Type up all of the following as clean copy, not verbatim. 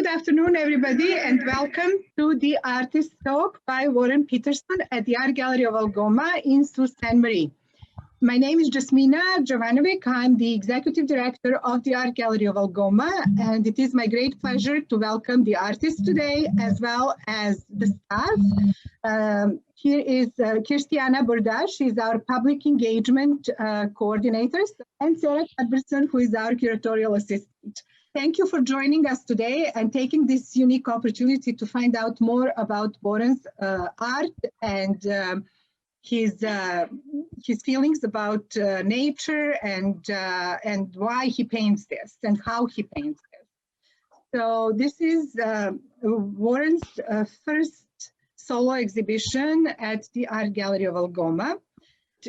Good afternoon, everybody, and welcome to the Artist Talk by Warren Peterson at the Art Gallery of Algoma in Sault Ste. Marie. My name is Jasmina Jovanovic. I'm the Executive Director of the Art Gallery of Algoma, and it is my great pleasure to welcome the artists today, as well as the staff. Here is Kirstiana Bordas. She's our Public Engagement Coordinator, and Sarah Cadberson, who is our Curatorial Assistant. Thank you for joining us today and taking this unique opportunity to find out more about Warren's art and his feelings about nature and why he paints this and how he paints this. So this is Warren's first solo exhibition at the Art Gallery of Algoma.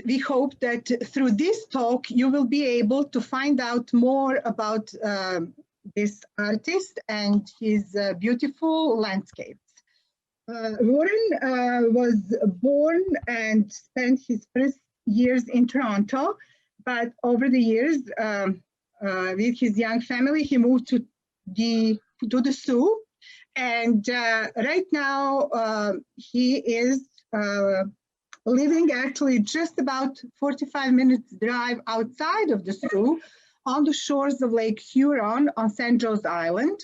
We hope that through this talk you will be able to find out more about this artist and his beautiful landscapes. Warren was born and spent his first years in Toronto, but over the years, with his young family, he moved to the Soo, and right now he is living actually just about 45 minutes drive outside of the Soo, on the shores of Lake Huron on St. Joe's Island.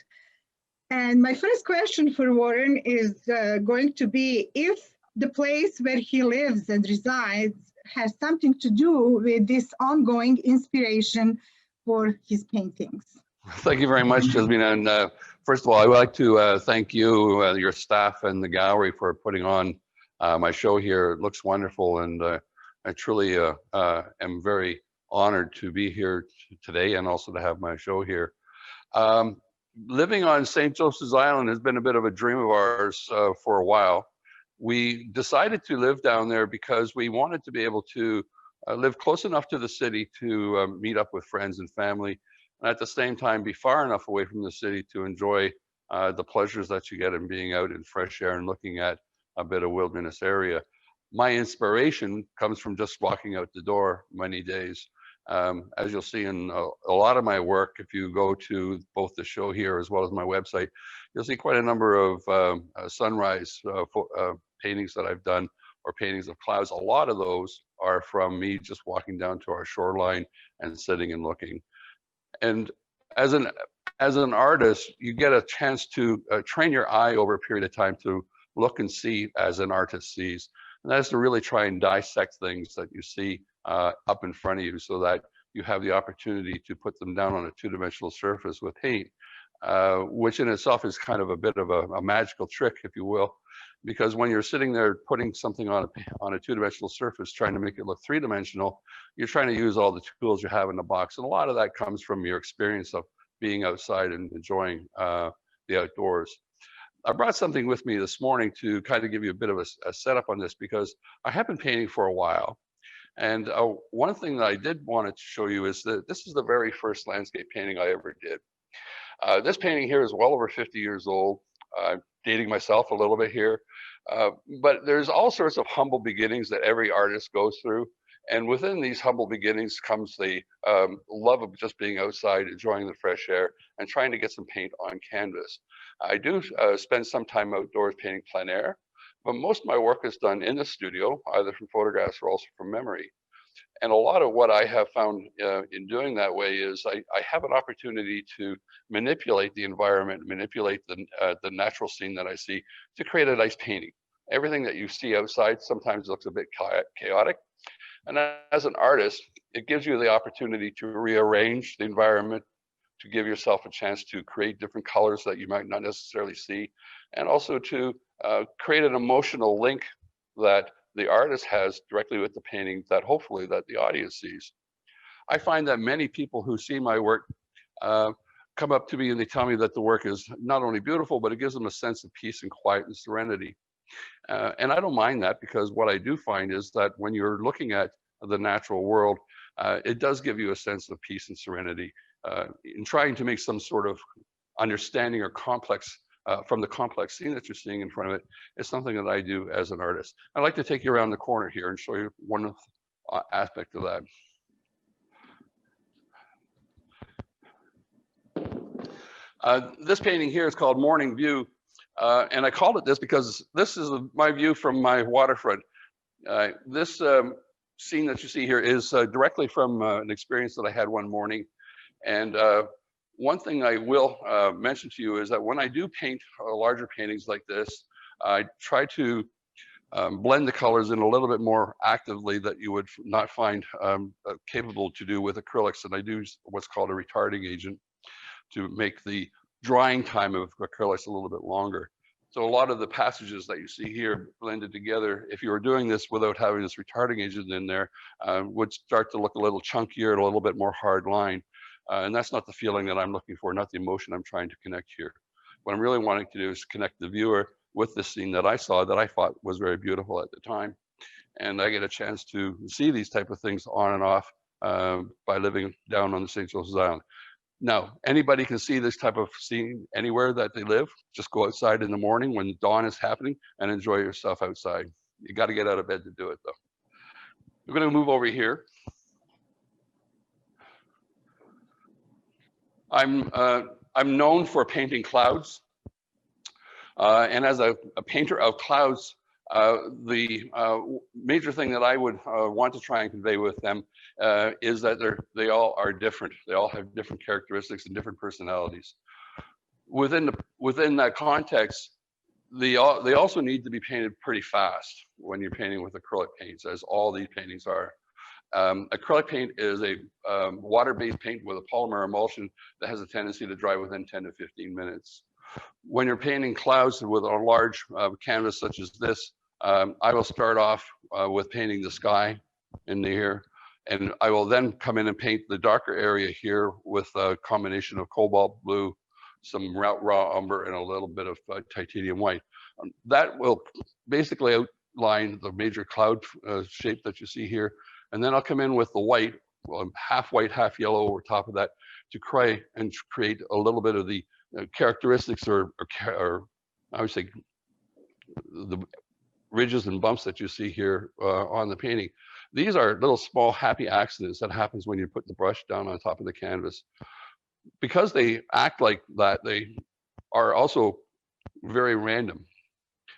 And my first question for Warren is going to be if the place where he lives and resides has something to do with this ongoing inspiration for his paintings. Thank you very much, Jasmina. And first of all, I would like to thank you, your staff and the gallery for putting on my show here. It looks wonderful, and I truly am very honored to be here today and also to have my show here. Living on St. Joseph's Island has been a bit of a dream of ours for a while. We decided to live down there because we wanted to be able to live close enough to the city to meet up with friends and family, and at the same time be far enough away from the city to enjoy the pleasures that you get in being out in fresh air and looking at a bit of wilderness area. My inspiration comes from just walking out the door many days. As you'll see in a lot of my work, if you go to both the show here as well as my website, you'll see quite a number of sunrise paintings that I've done, or paintings of clouds. A lot of those are from me just walking down to our shoreline and sitting and looking. And as an artist, you get a chance to train your eye over a period of time to look and see as an artist sees. And that's to really try and dissect things that you see up in front of you, so that you have the opportunity to put them down on a two-dimensional surface with paint, which in itself is kind of a bit of a magical trick, if you will, because when you're sitting there putting something on a two-dimensional surface, trying to make it look three-dimensional, you're trying to use all the tools you have in the box, and a lot of that comes from your experience of being outside and enjoying the outdoors. I brought something with me this morning to kind of give you a bit of a setup on this, because I have been painting for a while. And one thing that I did want to show you is that this is the very first landscape painting I ever did. This painting here is well over 50 years old. Dating myself a little bit here. But there's all sorts of humble beginnings that every artist goes through. And within these humble beginnings comes the love of just being outside, enjoying the fresh air, and trying to get some paint on canvas. I do spend some time outdoors painting plein air, but most of my work is done in the studio, either from photographs or also from memory. And a lot of what I have found in doing that way is I have an opportunity to manipulate the environment, manipulate the natural scene that I see to create a nice painting. Everything that you see outside sometimes looks a bit chaotic. And as an artist, it gives you the opportunity to rearrange the environment, to give yourself a chance to create different colors that you might not necessarily see, and also to create an emotional link that the artist has directly with the painting that hopefully that the audience sees. I find that many people who see my work come up to me and they tell me that the work is not only beautiful, but it gives them a sense of peace and quiet and serenity. And I don't mind that, because what I do find is that when you're looking at the natural world, it does give you a sense of peace and serenity. In trying to make some sort of understanding or complex from the complex scene that you're seeing in front of it, is something that I do as an artist. I'd like to take you around the corner here and show you one aspect of that. This painting here is called Morning View, and I called it this because this is my view from my waterfront. This scene that you see here is directly from an experience that I had one morning. And one thing I will mention to you is that when I do paint larger paintings like this, I try to blend the colors in a little bit more actively that you would not find capable to do with acrylics. And I do what's called a retarding agent to make the drying time of acrylics a little bit longer. So a lot of the passages that you see here blended together, if you were doing this without having this retarding agent in there, would start to look a little chunkier and a little bit more hard line. And that's not the feeling that I'm looking for, not the emotion I'm trying to connect here. What I'm really wanting to do is connect the viewer with this scene that I saw that I thought was very beautiful at the time. And I get a chance to see these type of things on and off by living down on the St. Joseph's Island. Now, anybody can see this type of scene anywhere that they live. Just go outside in the morning when dawn is happening and enjoy yourself outside. You got to get out of bed to do it, though. We're going to move over here. I'm known for painting clouds, and as a painter of clouds, the major thing that I would want to try and convey with them is that they all are different. They all have different characteristics and different personalities. Within that context, they also need to be painted pretty fast when you're painting with acrylic paints, as all these paintings are. Acrylic paint is a water-based paint with a polymer emulsion that has a tendency to dry within 10 to 15 minutes. When you're painting clouds with a large canvas such as this, I will start off with painting the sky in here, and I will then come in and paint the darker area here with a combination of cobalt blue, some raw umber, and a little bit of titanium white. That will basically outline the major cloud shape that you see here. And then I'll come in with the white, half white, half yellow over top of that to create a little bit of the characteristics or I would say the ridges and bumps that you see here on the painting. These are little small happy accidents that happens when you put the brush down on top of the canvas. Because they act like that, they are also very random.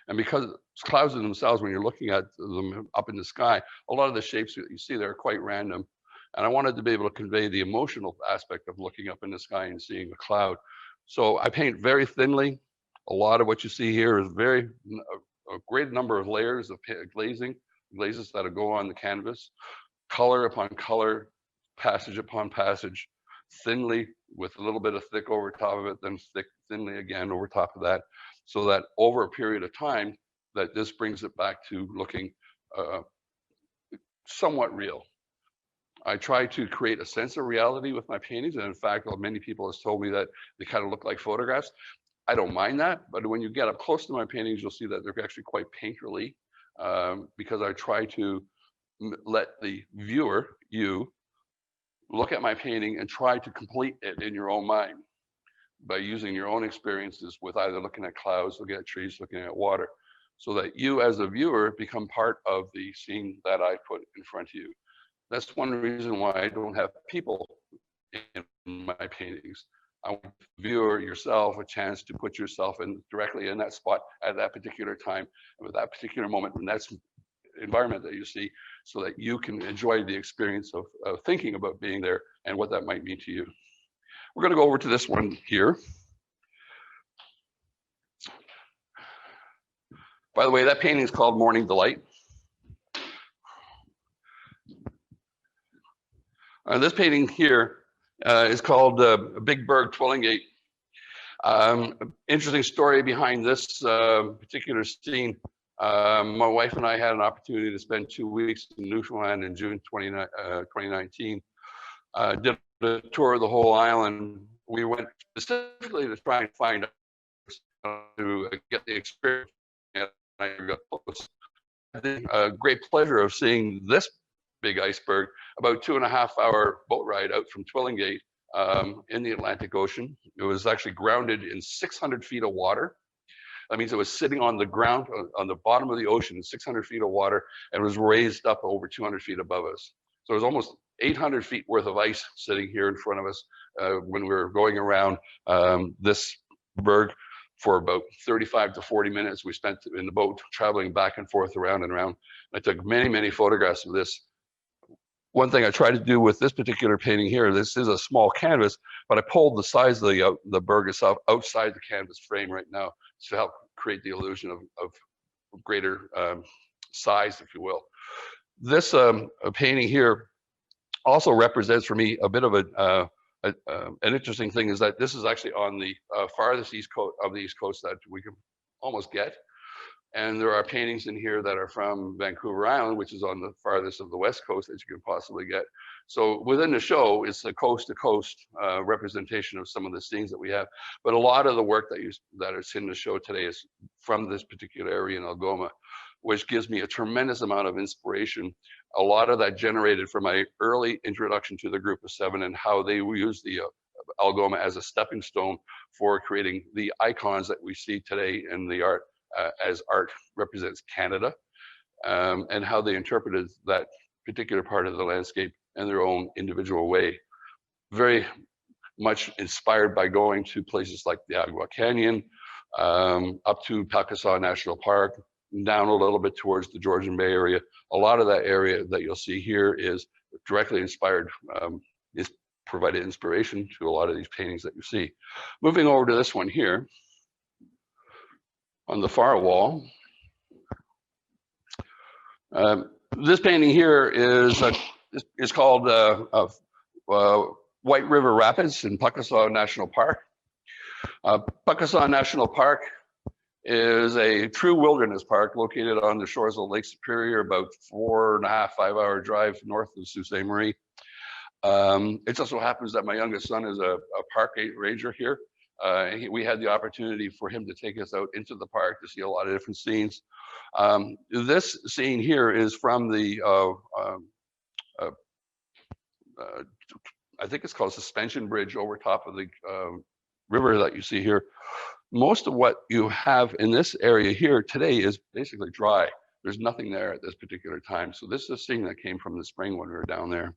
And because clouds in themselves, when you're looking at them up in the sky, a lot of the shapes that you see there are quite random. And I wanted to be able to convey the emotional aspect of looking up in the sky and seeing a cloud. So I paint very thinly. A lot of what you see here is a great number of layers of glazes that go on the canvas, color upon color, passage upon passage, thinly with a little bit of thick over top of it, then thinly again over top of that, so that over a period of time, that this brings it back to looking somewhat real. I try to create a sense of reality with my paintings, and in fact, many people have told me that they kind of look like photographs. I don't mind that, but when you get up close to my paintings, you'll see that they're actually quite painterly, because I try to let the viewer, you, look at my painting and try to complete it in your own mind by using your own experiences with either looking at clouds, looking at trees, looking at water, so that you as a viewer become part of the scene that I put in front of you. That's one reason why I don't have people in my paintings. I want the viewer yourself a chance to put yourself directly in that spot at that particular time, with that particular moment, and that's environment that you see, so that you can enjoy the experience of thinking about being there and what that might mean to you. We're going to go over to this one here. By the way, that painting is called Morning Delight. This painting here is called Big Berg Twillingate. Interesting story behind this particular scene. My wife and I had an opportunity to spend 2 weeks in Newfoundland in June 2019. Did a tour of the whole island. We went specifically to try and find out to get the experience. And I had a great pleasure of seeing this big iceberg, about 2.5-hour boat ride out from Twillingate in the Atlantic Ocean. It was actually grounded in 600 feet of water. That means it was sitting on the ground, on the bottom of the ocean, 600 feet of water, and was raised up over 200 feet above us. So it was almost 800 feet worth of ice sitting here in front of us when we were going around this berg for about 35 to 40 minutes. We spent in the boat traveling back and forth around and around. I took many, many photographs of this. One thing I tried to do with this particular painting here, this is a small canvas, but I pulled the size of the berg itself outside the canvas frame right now to help create the illusion of greater size, if you will. This painting here also represents for me a bit of an interesting thing, is that this is actually on the farthest east coast of the East Coast that we can almost get. And there are paintings in here that are from Vancouver Island, which is on the farthest of the West Coast that you can possibly get. So within the show, it's a coast-to-coast representation of some of the scenes that we have. But a lot of the work that is in the show today is from this particular area in Algoma, which gives me a tremendous amount of inspiration. A lot of that generated from my early introduction to the group of 7 and how they use the Algoma as a stepping stone for creating the icons that we see today in the art, as art represents Canada, and how they interpreted that particular part of the landscape in their own individual way. Very much inspired by going to places like the Agua Canyon, up to Pacassaw National Park, down a little bit towards the Georgian Bay area. A lot of that area that you'll see here is directly inspired, is provided inspiration to a lot of these paintings that you see. Moving over to this one here, on the far wall. This painting here is called White River Rapids in Pacassaw National Park. Pacassaw National Park is a true wilderness park located on the shores of Lake Superior, about 4.5, 5-hour drive north of Sault Ste. Marie. It just so happens that my youngest son is a park ranger here. We had the opportunity for him to take us out into the park to see a lot of different scenes. This scene here is from the, I think it's called Suspension Bridge over top of the river that you see here. Most of what you have in this area here today is basically dry. There's nothing there at this particular time. So this is a scene that came from the spring when we were down there.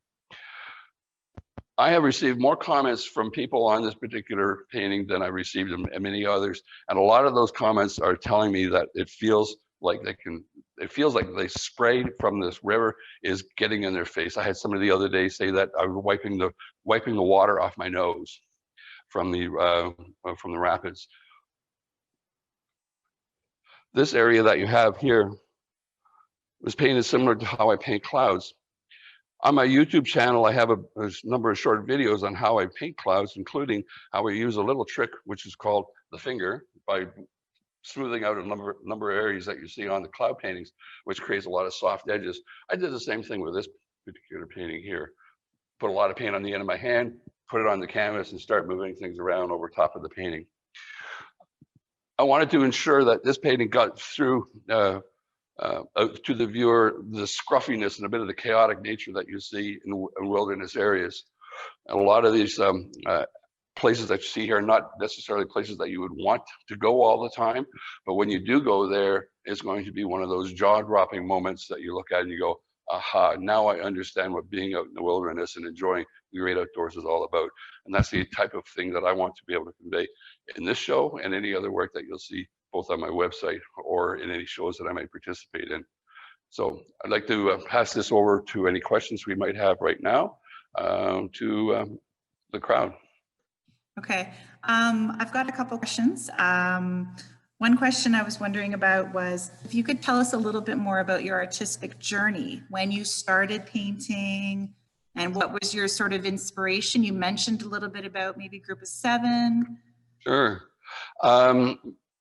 I have received more comments from people on this particular painting than I received in many others. And a lot of those comments are telling me that it feels like the spray from this river is getting in their face. I had somebody the other day say that I was wiping the water off my nose from the rapids. This area that you have here was painted similar to how I paint clouds. On my YouTube channel, I have a number of short videos on how I paint clouds, including how I use a little trick, which is called the finger, by smoothing out a number of areas that you see on the cloud paintings, which creates a lot of soft edges. I did the same thing with this particular painting here. Put a lot of paint on the end of my hand, put it on the canvas, and start moving things around over top of the painting. I wanted to ensure that this painting got through to the viewer the scruffiness and a bit of the chaotic nature that you see in wilderness areas. And a lot of these places that you see here are not necessarily places that you would want to go all the time, but when you do go there, it's going to be one of those jaw-dropping moments that you look at and you go, aha, now I understand what being out in the wilderness and enjoying the great outdoors is all about. And that's the type of thing that I want to be able to convey in this show and any other work that you'll see both on my website or in any shows that I might participate in. So I'd like to pass this over to any questions we might have right now to the crowd. Okay, I've got a couple questions. One question I was wondering about was if you could tell us a little bit more about your artistic journey, when you started painting and what was your sort of inspiration. You mentioned a little bit about maybe Group of 7. Sure.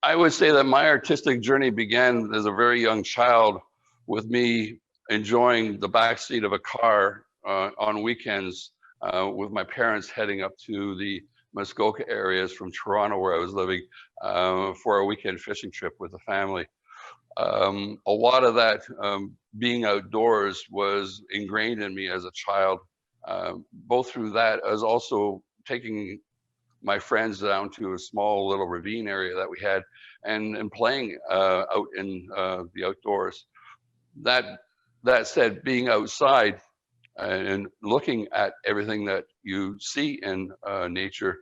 I would say that my artistic journey began as a very young child with me enjoying the backseat of a car on weekends with my parents heading up to the Muskoka areas from Toronto, where I was living, for a weekend fishing trip with the family. A lot of that being outdoors was ingrained in me as a child, both through that as also taking my friends down to a small little ravine area that we had and playing out in the outdoors. That said, being outside and looking at everything that you see in nature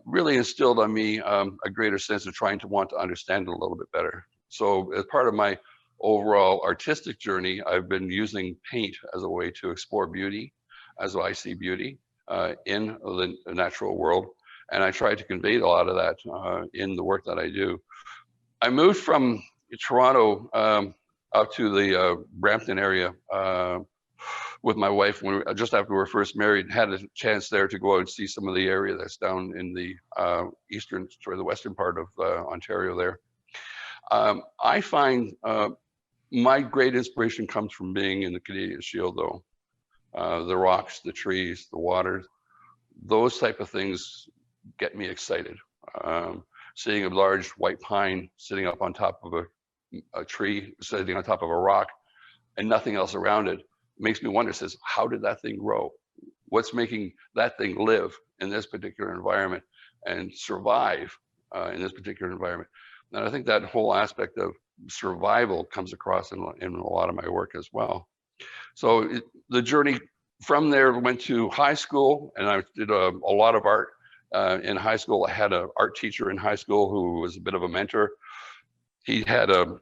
really instilled on me a greater sense of trying to want to understand it a little bit better. So as part of my overall artistic journey, I've been using paint as a way to explore beauty, as I see beauty in the natural world. And I try to convey a lot of that in the work that I do. I moved from Toronto up to the Brampton area with my wife when just after we were first married. Had a chance there to go out and see some of the area that's down in the eastern or the western part of Ontario there. I find my great inspiration comes from being in the Canadian Shield, though. The rocks, the trees, the waters, those type of things get me excited. Seeing a large white pine sitting up on top of a tree, sitting on top of a rock, and nothing else around it, makes me wonder, says, how did that thing grow? What's making that thing live in this particular environment and survive in this particular environment? And I think that whole aspect of survival comes across in a lot of my work as well. So the journey from there went to high school, and I did a lot of art in high school. I had an art teacher in high school who was a bit of a mentor. He had a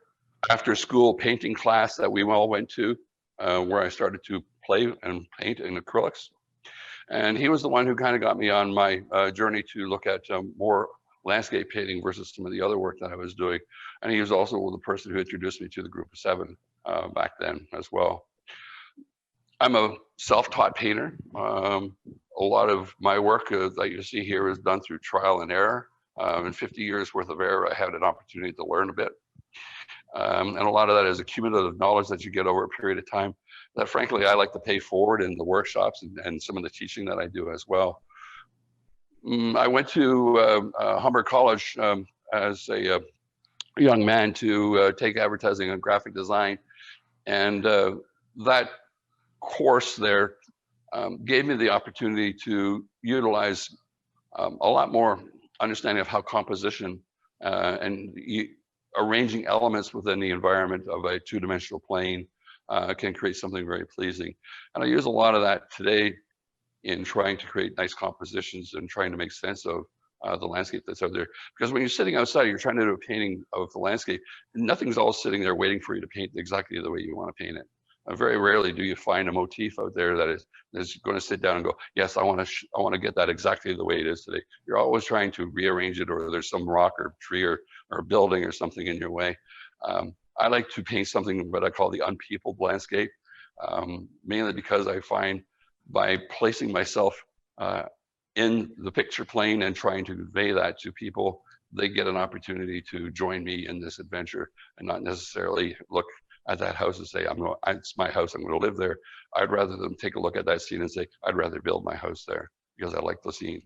after school painting class that we all went to, where I started to play and paint in acrylics. And he was the one who kind of got me on my journey to look at more landscape painting versus some of the other work that I was doing. And he was also the person who introduced me to the group of 7 back then as well. I'm a self-taught painter. A lot of my work that you see here is done through trial and error. In 50 years worth of error, I had an opportunity to learn a bit. And a lot of that is a cumulative knowledge that you get over a period of time that frankly, I like to pay forward in the workshops and some of the teaching that I do as well. I went to Humber College as a young man to take advertising and graphic design. And that course there gave me the opportunity to utilize a lot more understanding of how composition and arranging elements within the environment of a 2-dimensional plane can create something very pleasing. And I use a lot of that today in trying to create nice compositions and trying to make sense of the landscape that's out there. Because when you're sitting outside, you're trying to do a painting of the landscape, nothing's all sitting there waiting for you to paint exactly the way you want to paint it. Very rarely do you find a motif out there that is going to sit down and go, yes, I want to get that exactly the way it is today. You're always trying to rearrange it, or there's some rock or tree or building or something in your way. I like to paint something what I call the unpeopled landscape, mainly because I find by placing myself in the picture plane and trying to convey that to people, they get an opportunity to join me in this adventure and not necessarily look at that house and say, it's my house, I'm going to live there. I'd rather them take a look at that scene and say, I'd rather build my house there because I like the scene.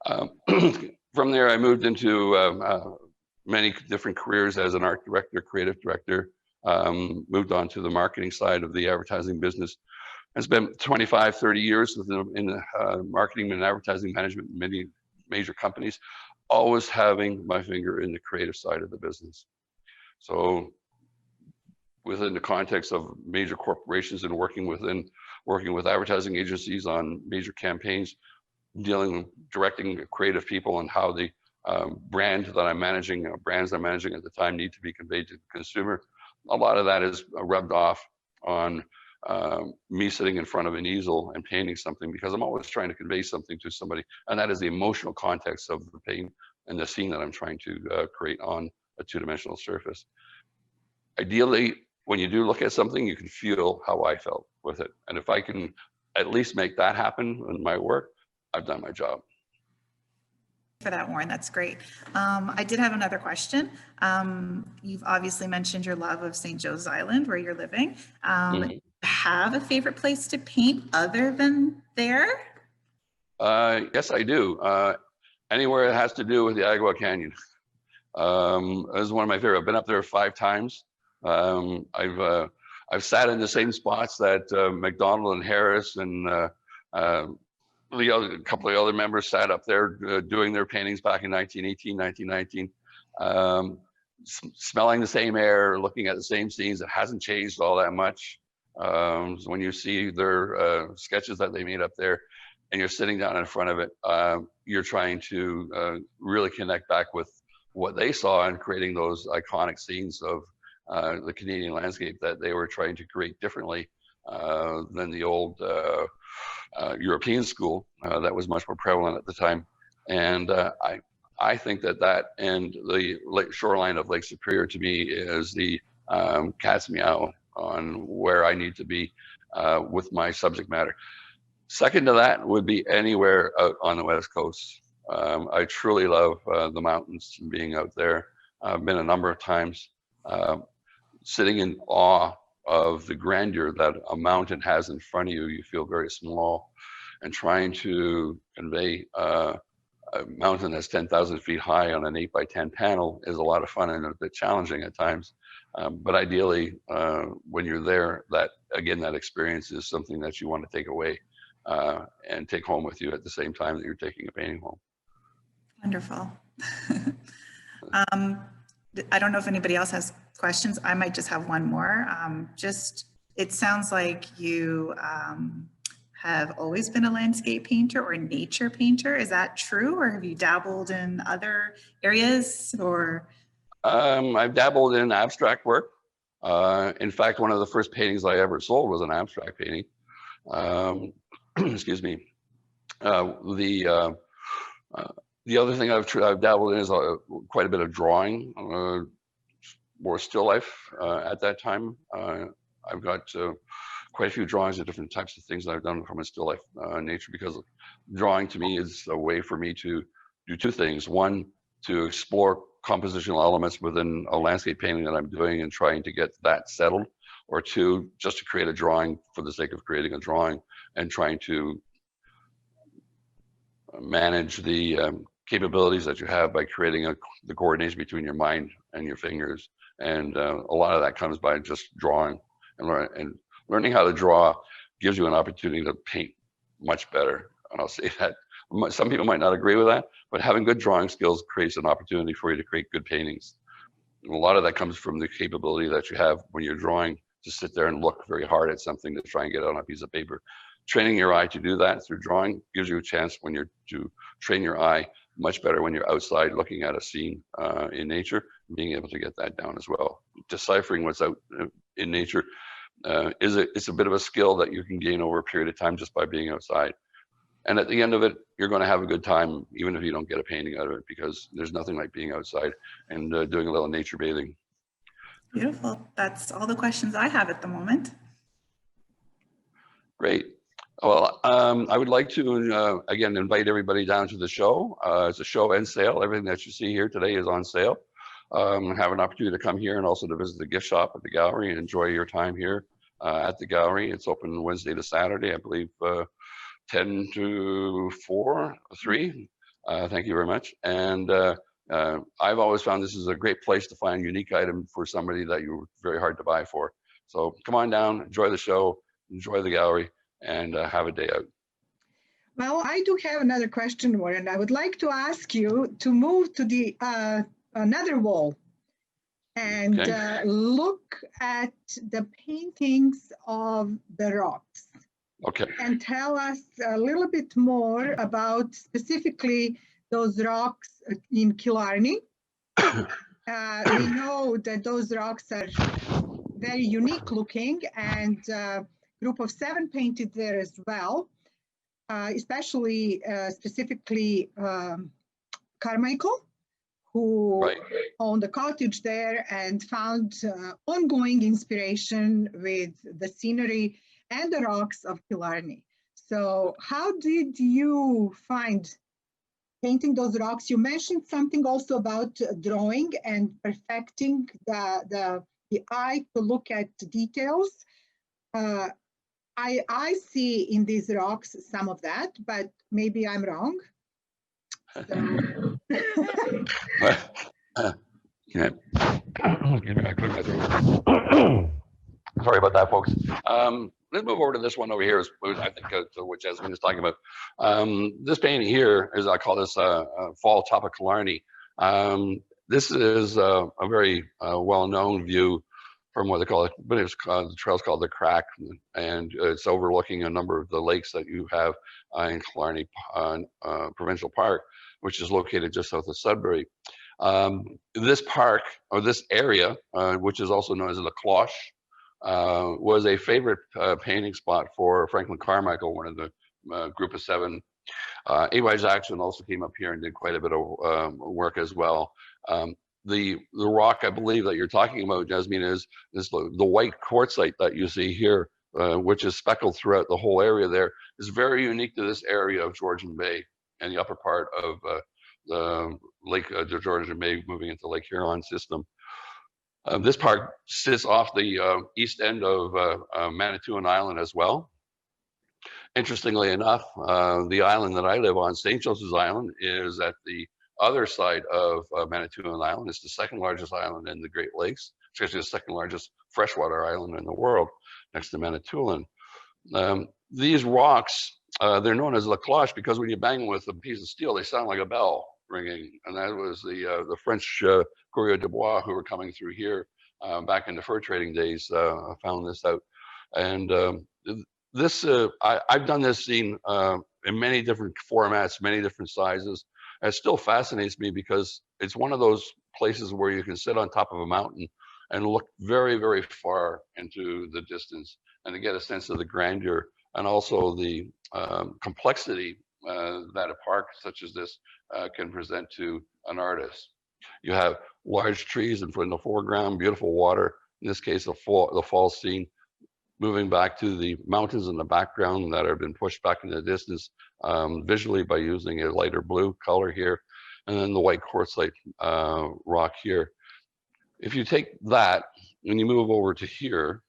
From there, I moved into many different careers as an art director, creative director, moved on to the marketing side of the advertising business. I spent 25, 30 years in marketing and advertising management in many major companies, always having my finger in the creative side of the business. So within the context of major corporations and working with advertising agencies on major campaigns, directing creative people on how the brands that I'm managing at the time need to be conveyed to the consumer. A lot of that is rubbed off on me sitting in front of an easel and painting something, because I'm always trying to convey something to somebody, and that is the emotional context of the paint and the scene that I'm trying to create on a 2-dimensional surface. Ideally, when you do look at something, you can feel how I felt with it. And if I can at least make that happen in my work, I've done my job. For that, Warren, that's great. I did have another question. You've obviously mentioned your love of St. Joe's Island, where you're living. Have a favorite place to paint other than there? Yes, I do. Anywhere it has to do with the Agua Canyon. This is one of my favorite. I've been up there 5 times. I've sat in the same spots that McDonald and Harris and a couple of other members sat up there doing their paintings back in 1918, 1919, smelling the same air, looking at the same scenes. It hasn't changed all that much. So when you see their sketches that they made up there, and you're sitting down in front of it, you're trying to really connect back with what they saw and creating those iconic scenes of the Canadian landscape that they were trying to create differently than the old European school that was much more prevalent at the time. And I think that and the shoreline of Lake Superior to me is the cat's meow on where I need to be with my subject matter. Second to that would be anywhere out on the West Coast. I truly love the mountains and being out there. I've been a number of times, sitting in awe of the grandeur that a mountain has in front of you. You feel very small, and trying to convey a mountain that's 10,000 feet high on an 8x10 panel is a lot of fun and a bit challenging at times. But ideally, when you're there, that experience is something that you want to take away and take home with you at the same time that you're taking a painting home. Wonderful. I don't know if anybody else has questions. I might just have one more. It sounds like you have always been a landscape painter or a nature painter. Is that true, or have you dabbled in other areas? Or I've dabbled in abstract work. In fact, one of the first paintings I ever sold was an abstract painting. Excuse me. The other thing I've dabbled in is quite a bit of drawing, more still life at that time. I've got quite a few drawings of different types of things that I've done from a still life nature, because drawing to me is a way for me to do two things. One, to explore compositional elements within a landscape painting that I'm doing and trying to get that settled, or two, just to create a drawing for the sake of creating a drawing and trying to manage the capabilities that you have by creating the coordination between your mind and your fingers. And a lot of that comes by just drawing and learning how to draw gives you an opportunity to paint much better. And I'll say that some people might not agree with that, but having good drawing skills creates an opportunity for you to create good paintings. And a lot of that comes from the capability that you have when you're drawing to sit there and look very hard at something to try and get it on a piece of paper. Training your eye to do that through drawing gives you a chance to train your eye much better when you're outside looking at a scene in nature, being able to get that down as well. Deciphering what's out in nature it's a bit of a skill that you can gain over a period of time just by being outside. And at the end of it, you're going to have a good time, even if you don't get a painting out of it, because there's nothing like being outside and doing a little nature bathing. Beautiful. That's all the questions I have at the moment. Great. Well, I would like to, again, invite everybody down to the show. It's a show and sale. Everything that you see here today is on sale. Have an opportunity to come here and also to visit the gift shop at the gallery and enjoy your time here at the gallery. It's open Wednesday to Saturday, I believe, 10 to 4, 3. Thank you very much. And I've always found this is a great place to find a unique item for somebody that you're very hard to buy for. So come on down, enjoy the show, enjoy the gallery, and have a day out. Well, I do have another question, Warren. I would like to ask you to move to the another wall and look at the paintings of the rocks. Okay. And tell us a little bit more about specifically those rocks in Killarney. We know that those rocks are very unique looking, and group of 7 painted there as well, especially specifically Carmichael, who owned a cottage there and found ongoing inspiration with the scenery and the rocks of Killarney. So how did you find painting those rocks? You mentioned something also about drawing and perfecting the eye to look at details. I see in these rocks some of that, but maybe I'm wrong. So. Sorry about that, folks. Let's move over to this one over here, I think, what Jasmine is talking about. This painting here is, I call this Fall Top of Killarney. This is a very well-known view from what they call it, but it's called, the trail's called the Crack, and it's overlooking a number of the lakes that you have in Killarney Provincial Park, which is located just south of Sudbury. This park, or this area, which is also known as the Cloche, was a favorite painting spot for Franklin Carmichael, one of the group of 7. A.Y. Jackson also came up here and did quite a bit of work as well. The rock I believe that you're talking about, Jasmina, is the white quartzite that you see here, which is speckled throughout the whole area there, is very unique to this area of Georgian Bay and the upper part of the Lake Georgian Bay moving into Lake Huron system. This park sits off the east end of Manitoulin Island as well. Interestingly enough, the island that I live on, St. Joseph's Island, is at the other side of Manitoulin Island. It's the 2nd largest island in the Great Lakes. It's actually the 2nd largest freshwater island in the world, next to Manitoulin. These rocks, they're known as La Cloche because when you bang them with a piece of steel, they sound like a bell ringing. And that was the French coureurs de bois who were coming through here back in the fur trading days found this out. And this, I've done this scene in many different formats, many different sizes. It still fascinates me because it's one of those places where you can sit on top of a mountain and look very, very far into the distance and to get a sense of the grandeur and also the complexity that a park such as this can present to an artist. You have large trees in the foreground, beautiful water, in this case the fall scene, moving back to the mountains in the background that have been pushed back in the distance visually by using a lighter blue color here, and then the white quartzite rock here. If you take that and you move over to here,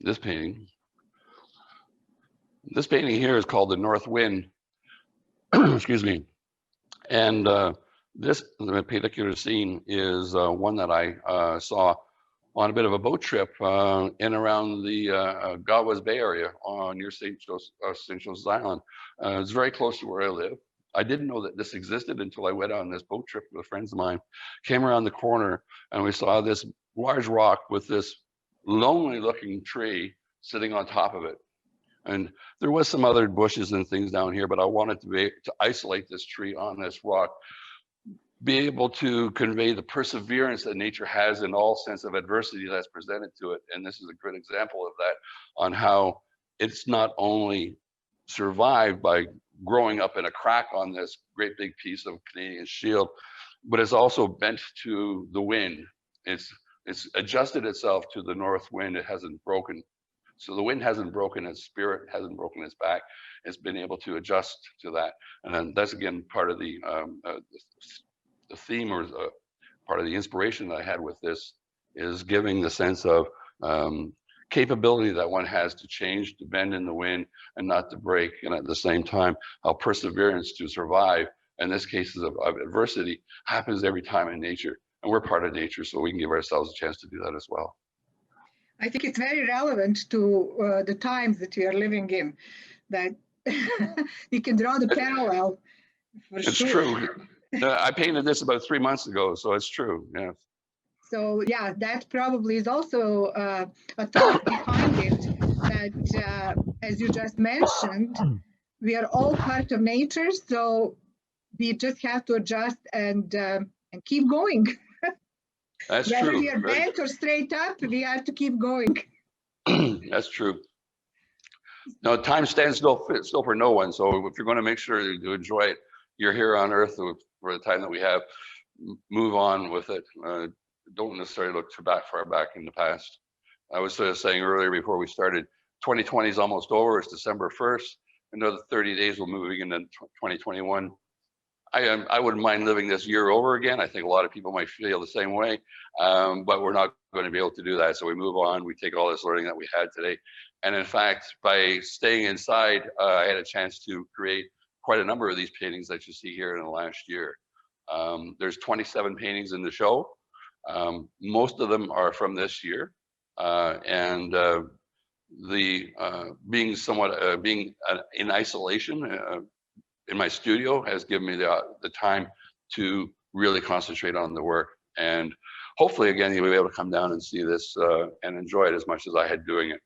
this painting here is called the North Wind, excuse me, and this particular scene is one that I saw on a bit of a boat trip in around the Galway's Bay area near St. Joseph's Island. It's very close to where I live. I didn't know that this existed until I went on this boat trip with friends of mine, came around the corner, and we saw this large rock with this lonely looking tree sitting on top of it. And there was some other bushes and things down here, but I wanted to isolate this tree on this rock, be able to convey the perseverance that nature has in all sense of adversity that's presented to it. And this is a good example of that, on how it's not only survived by growing up in a crack on this great big piece of Canadian shield, but it's also bent to the wind. It's adjusted itself to the north wind. It hasn't broken. So the wind hasn't broken its spirit, hasn't broken its back. It's been able to adjust to that. And then that's again part of the theme, or part of the inspiration that I had with this, is giving the sense of capability that one has to change, to bend in the wind and not to break. And at the same time, how perseverance to survive, in this case of adversity, happens every time in nature. And we're part of nature, so we can give ourselves a chance to do that as well. I think it's very relevant to the times that we are living in, that you can draw the parallel. It's true. I painted this about 3 months ago, so it's true. Yeah. So yeah, that probably is also a thought behind it, that as you just mentioned, we are all part of nature, so we just have to adjust and keep going. That's Whether true. we are bent or straight up, we have to keep going. That's true. No, time stands still for no one. So if you're going to make sure to enjoy it, you're here on Earth for the time that we have. Move on with it. Don't necessarily look too far back in the past. I was sort of saying earlier before we started, 2020 is almost over. It's December 1st. Another 30 days we're moving into 2021. I wouldn't mind living this year over again. I think a lot of people might feel the same way, but we're not going to be able to do that. So we move on. We take all this learning that we had today. And in fact, by staying inside, I had a chance to create quite a number of these paintings that you see here in the last year. There's 27 paintings in the show. Most of them are from this year. Being somewhat being in isolation in my studio has given me the time to really concentrate on the work. And hopefully, again, you'll be able to come down and see this and enjoy it as much as I had doing it.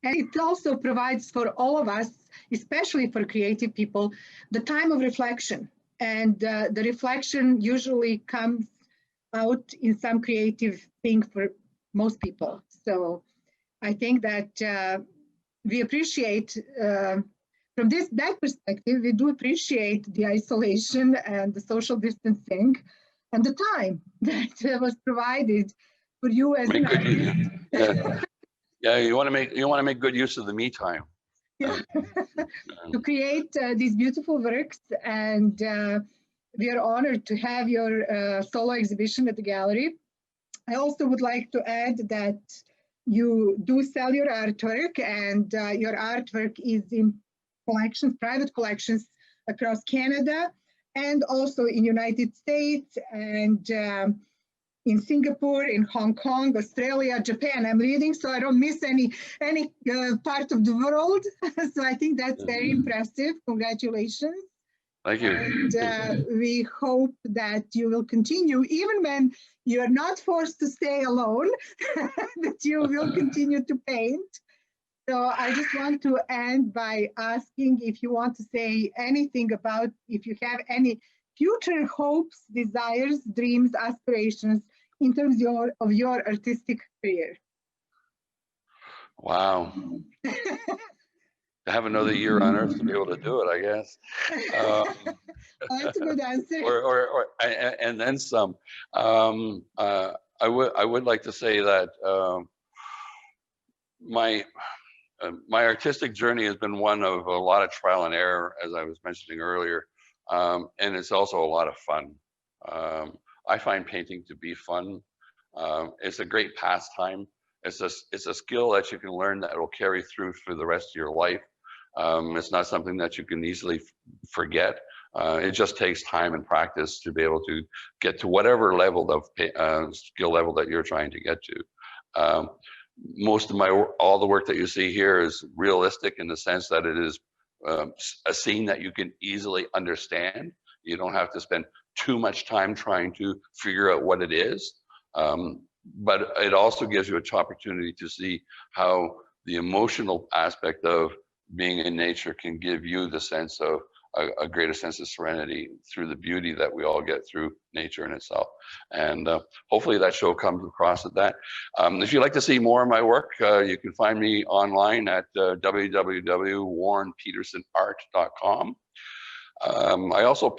And it also provides for all of us, especially for creative people, the time of reflection. And the reflection usually comes out in some creative thing for most people. So I think that we appreciate, from that perspective, we do appreciate the isolation and the social distancing and the time that was provided for you as an artist. Yeah, you want to make good use of the me time. Yeah. To create these beautiful works, and we are honored to have your solo exhibition at the gallery. I also would like to add that you do sell your artwork, and your artwork is in collections, private collections across Canada, and also in United States, and in Singapore, in Hong Kong, Australia, Japan. I'm reading, so I don't miss any part of the world. So I think that's very impressive. Congratulations. Thank you. And we hope that you will continue, even when you're not forced to stay alone, that you will continue to paint. So I just want to end by asking if you want to say anything about, if you have any future hopes, desires, dreams, aspirations in terms of your artistic career. Wow. To have another year on Earth to be able to do it, I guess. That's a good answer. And then some. I would like to say that my artistic journey has been one of a lot of trial and error, as I was mentioning earlier, and it's also a lot of fun. I find painting to be fun. It's a great pastime. It's a skill that you can learn that will carry through for the rest of your life. It's not something that you can easily forget. It just takes time and practice to be able to get to whatever level of skill level that you're trying to get to. Most of all the work that you see here is realistic in the sense that it is a scene that you can easily understand. You don't have to spend too much time trying to figure out what it is. But it also gives you an opportunity to see how the emotional aspect of being in nature can give you the sense of a greater sense of serenity through the beauty that we all get through nature in itself. And hopefully that show comes across at that. If you'd like to see more of my work, you can find me online at www.warrenpetersonart.com. I also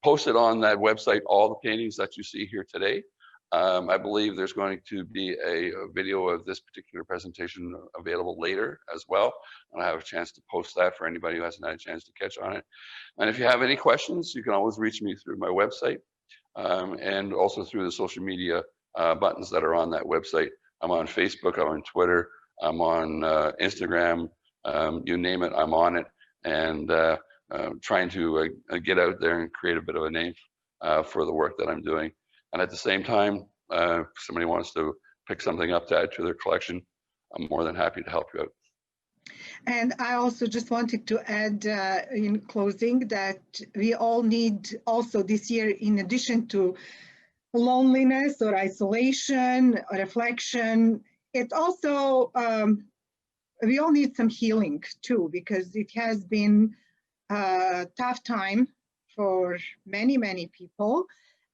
posted on that website all the paintings that you see here today. I believe there's going to be a video of this particular presentation available later as well. And I have a chance to post that for anybody who hasn't had a chance to catch on it. And if you have any questions, you can always reach me through my website and also through the social media buttons that are on that website. I'm on Facebook, I'm on Twitter, I'm on Instagram, you name it, I'm on it. And trying to get out there and create a bit of a name for the work that I'm doing. And at the same time, if somebody wants to pick something up to add to their collection, I'm more than happy to help you out. And I also just wanted to add in closing that we all need also this year, in addition to loneliness or isolation or reflection, it also, we all need some healing too, because it has been a tough time for many, many people.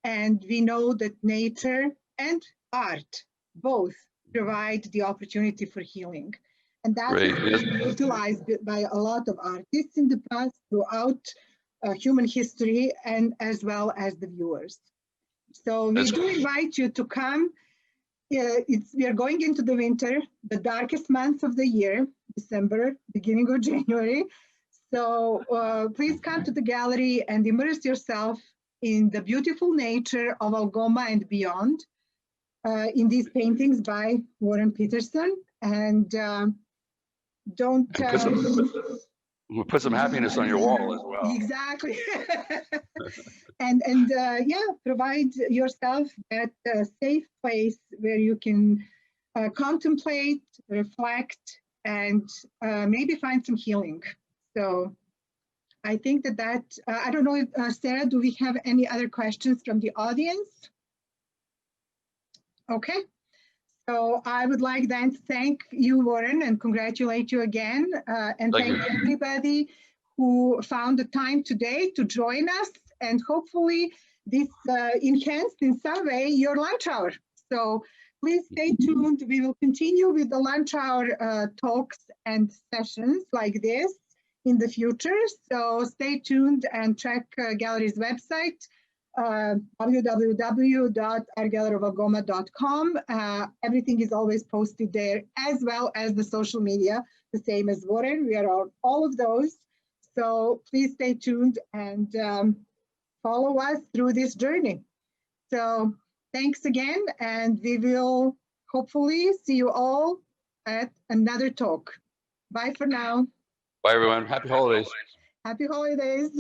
And we know that nature and art both provide the opportunity for healing. And that is utilized by a lot of artists in the past throughout human history, and as well as the viewers. So we do invite you to come. We are going into the winter, the darkest month of the year, December, beginning of January. So please come to the gallery and immerse yourself in the beautiful nature of Algoma and beyond, in these paintings by Warren Peterson. And we'll put some happiness on your wall as well. Exactly. and yeah, provide yourself that safe place where you can contemplate, reflect, and maybe find some healing. So I think that I don't know if, Sarah, do we have any other questions from the audience? Okay. So I would like then to thank you, Warren, and congratulate you again. And Thank thank you. everybody who found the time today to join us. And hopefully this enhanced in some way your lunch hour. So please stay tuned. We will continue with the lunch hour talks and sessions like this in the future. So stay tuned and check Gallery's website. www.artgalleryofalgoma.com. Everything is always posted there, as well as the social media, the same as Warren. We are on all of those. So please stay tuned and follow us through this journey. So thanks again, and we will hopefully see you all at another talk. Bye for now. Bye, everyone. Happy holidays. Happy holidays.